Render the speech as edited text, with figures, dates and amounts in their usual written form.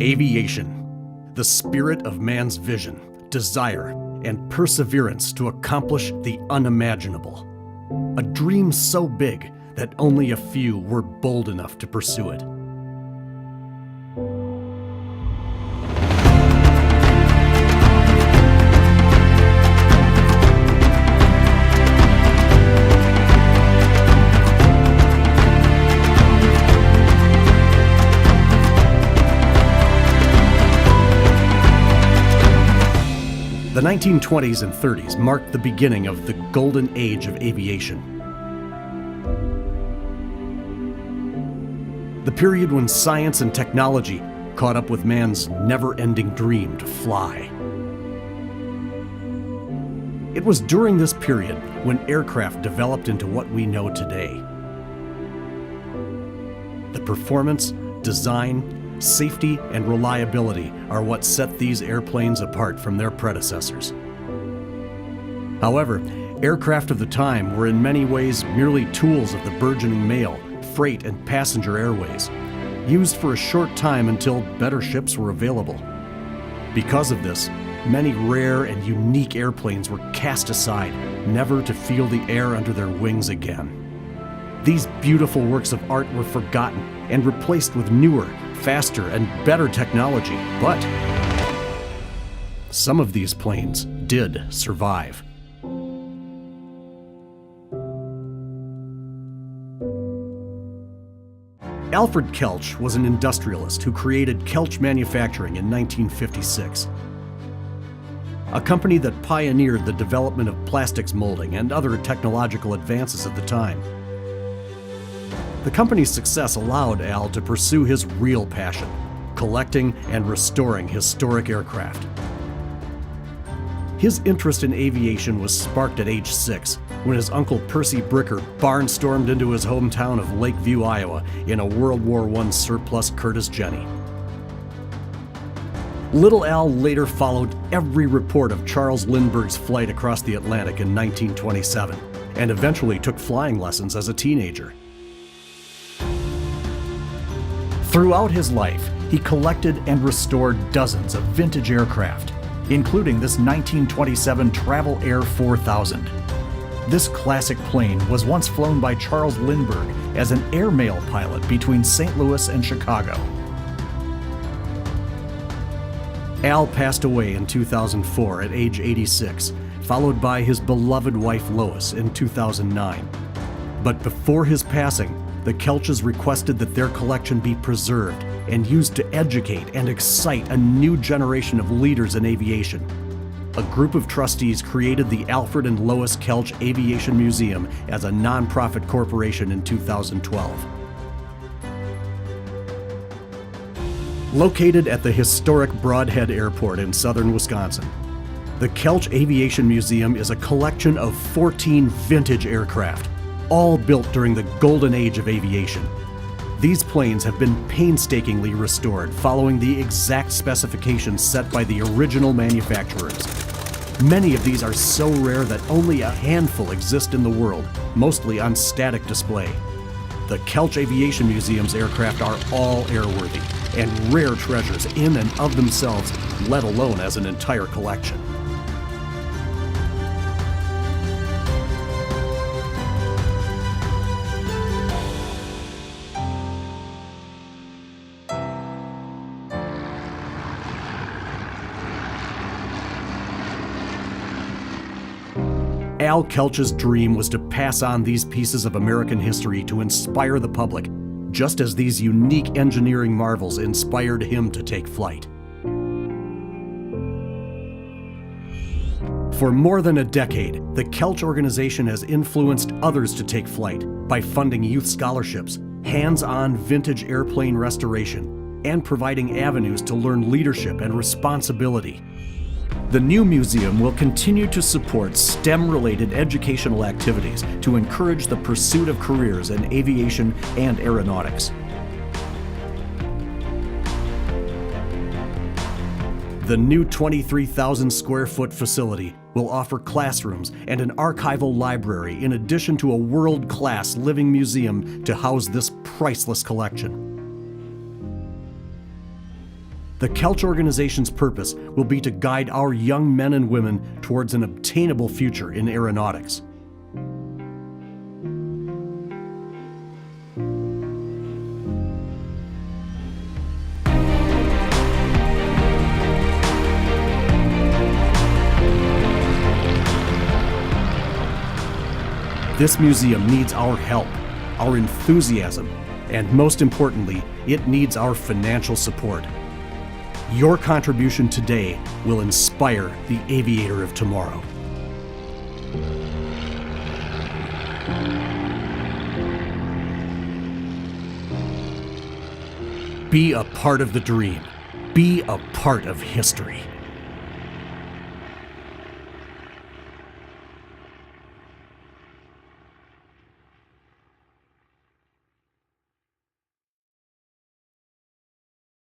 Aviation, the spirit of man's vision, desire, and perseverance to accomplish the unimaginable. A dream so big that only a few were bold enough to pursue it. The 1920s and 30s marked the beginning of the Golden Age of Aviation. The period when science and technology caught up with man's never-ending dream to fly. It was during this period when aircraft developed into what we know today. The performance, design, safety, and reliability are what set these airplanes apart from their predecessors. However, aircraft of the time were in many ways merely tools of the burgeoning mail, freight, and passenger airways, used for a short time until better ships were available. Because of this, many rare and unique airplanes were cast aside, never to feel the air under their wings again. These beautiful works of art were forgotten and replaced with newer, faster, and better technology, but some of these planes did survive. Alfred Kelch was an industrialist who created Kelch Manufacturing in 1956, a company that pioneered the development of plastics molding and other technological advances at the time. The company's success allowed Al to pursue his real passion, collecting and restoring historic aircraft. His interest in aviation was sparked at age 6 when his uncle Percy Bricker barnstormed into his hometown of Lakeview, Iowa in a World War I surplus Curtiss Jenny. Little Al later followed every report of Charles Lindbergh's flight across the Atlantic in 1927 and eventually took flying lessons as a teenager. Throughout his life, he collected and restored dozens of vintage aircraft, including this 1927 Travel Air 4000. This classic plane was once flown by Charles Lindbergh as an airmail pilot between St. Louis and Chicago. Al passed away in 2004 at age 86, followed by his beloved wife Lois in 2009. But before his passing, the Kelches requested that their collection be preserved and used to educate and excite a new generation of leaders in aviation. A group of trustees created the Alfred and Lois Kelch Aviation Museum as a nonprofit corporation in 2012. Located at the historic Brodhead Airport in southern Wisconsin, the Kelch Aviation Museum is a collection of 14 vintage aircraft, all built during the Golden Age of Aviation. These planes have been painstakingly restored following the exact specifications set by the original manufacturers. Many of these are so rare that only a handful exist in the world, mostly on static display. The Kelch Aviation Museum's aircraft are all airworthy and rare treasures in and of themselves, let alone as an entire collection. Al Kelch's dream was to pass on these pieces of American history to inspire the public, just as these unique engineering marvels inspired him to take flight. For more than a decade, the Kelch organization has influenced others to take flight by funding youth scholarships, hands-on vintage airplane restoration, and providing avenues to learn leadership and responsibility. The new museum will continue to support STEM-related educational activities to encourage the pursuit of careers in aviation and aeronautics. The new 23,000 square foot facility will offer classrooms and an archival library in addition to a world-class living museum to house this priceless collection. The Kelch organization's purpose will be to guide our young men and women towards an obtainable future in aeronautics. This museum needs our help, our enthusiasm, and most importantly, it needs our financial support. Your contribution today will inspire the aviator of tomorrow. Be a part of the dream. Be a part of history.